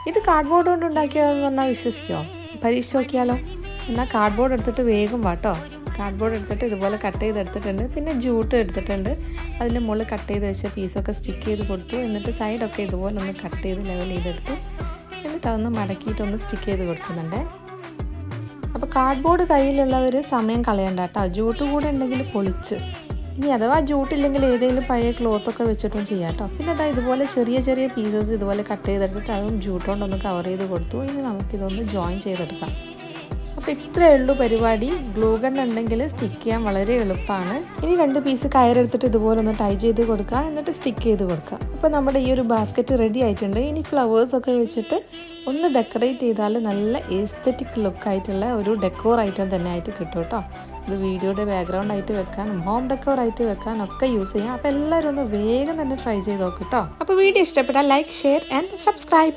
ഇത് കാർഡ്ബോർഡ് കൊണ്ട് ഉണ്ടാക്കിയതെന്ന് പറഞ്ഞാൽ വിശ്വസിക്കുമോ? പരീക്ഷിച്ച് നോക്കിയാലോ? എന്നാൽ കാർഡ്ബോർഡ് എടുത്തിട്ട് വേഗം വാട്ടോ. കാർഡ്ബോർഡ് എടുത്തിട്ട് ഇതുപോലെ കട്ട് ചെയ്തെടുത്തിട്ടുണ്ട്. പിന്നെ ജൂട്ട് എടുത്തിട്ടുണ്ട്. അതിൻ്റെ മുകളിൽ കട്ട് ചെയ്ത് വെച്ച പീസൊക്കെ സ്റ്റിക്ക് ചെയ്ത് കൊടുത്തു. എന്നിട്ട് സൈഡൊക്കെ ഇതുപോലെ ഒന്ന് കട്ട് ചെയ്ത് ലെവൽ ചെയ്തെടുത്തു. എന്നിട്ട് അതൊന്ന് മടക്കിയിട്ടൊന്ന് സ്റ്റിക്ക് ചെയ്ത് കൊടുക്കുന്നുണ്ട്. അപ്പോൾ കാർഡ്ബോർഡ് കയ്യിലുള്ളവർ സമയം കളയണ്ട കേട്ടോ. ജൂട്ട് കൂടെ ഉണ്ടെങ്കിൽ പൊളിച്ച്. ഇനി അഥവാ ജൂട്ടില്ലെങ്കിൽ ഏതെങ്കിലും പഴയ ക്ലോത്തൊക്കെ വെച്ചിട്ടും ചെയ്യാം കേട്ടോ. പിന്നെ അതാ ഇതുപോലെ ചെറിയ ചെറിയ പീസസ് ഇതുപോലെ കട്ട് ചെയ്തെടുത്തിട്ട് അതും ജൂട്ടുകൊണ്ടൊന്ന് കവർ ചെയ്ത് കൊടുത്തു. ഇനി നമുക്കിതൊന്ന് ജോയിൻ ചെയ്തെടുക്കാം. അപ്പോൾ ഇത്രയേ ഉള്ളൂ പരിപാടി. ഗ്ലൂ ഗൺ ഉണ്ടെങ്കിൽ സ്റ്റിക്ക് ചെയ്യാൻ വളരെ എളുപ്പമാണ്. ഇനി 2 പീസ് കയറെടുത്തിട്ട് ഇതുപോലെ ഒന്ന് ടൈ ചെയ്ത് കൊടുക്കുക. എന്നിട്ട് സ്റ്റിക്ക് ചെയ്ത് കൊടുക്കുക. അപ്പോൾ നമ്മുടെ ഈ ഒരു ബാസ്ക്കറ്റ് റെഡി ആയിട്ടുണ്ട്. ഇനി ഫ്ലവേഴ്സൊക്കെ വെച്ചിട്ട് ഒന്ന് ഡെക്കറേറ്റ് ചെയ്താൽ നല്ല എസ്തെറ്റിക് ലുക്കായിട്ടുള്ള ഒരു ഡെക്കോർ ഐറ്റം തന്നെ ആയിട്ട് കിട്ടും കേട്ടോ. ഇത് വീഡിയോയുടെ ബാക്ക്ഗ്രൗണ്ട് ആയിട്ട് വെക്കാനും ഹോം ഡെക്കോർ ആയിട്ട് വെക്കാനും ഒക്കെ യൂസ് ചെയ്യാം. അപ്പോൾ എല്ലാവരും ഒന്ന് വേഗം തന്നെ ട്രൈ ചെയ്ത് നോക്കും കേട്ടോ. അപ്പോൾ വീഡിയോ ഇഷ്ടപ്പെട്ടാൽ ലൈക്ക്, ഷെയർ ആൻഡ് സബ്സ്ക്രൈബ്.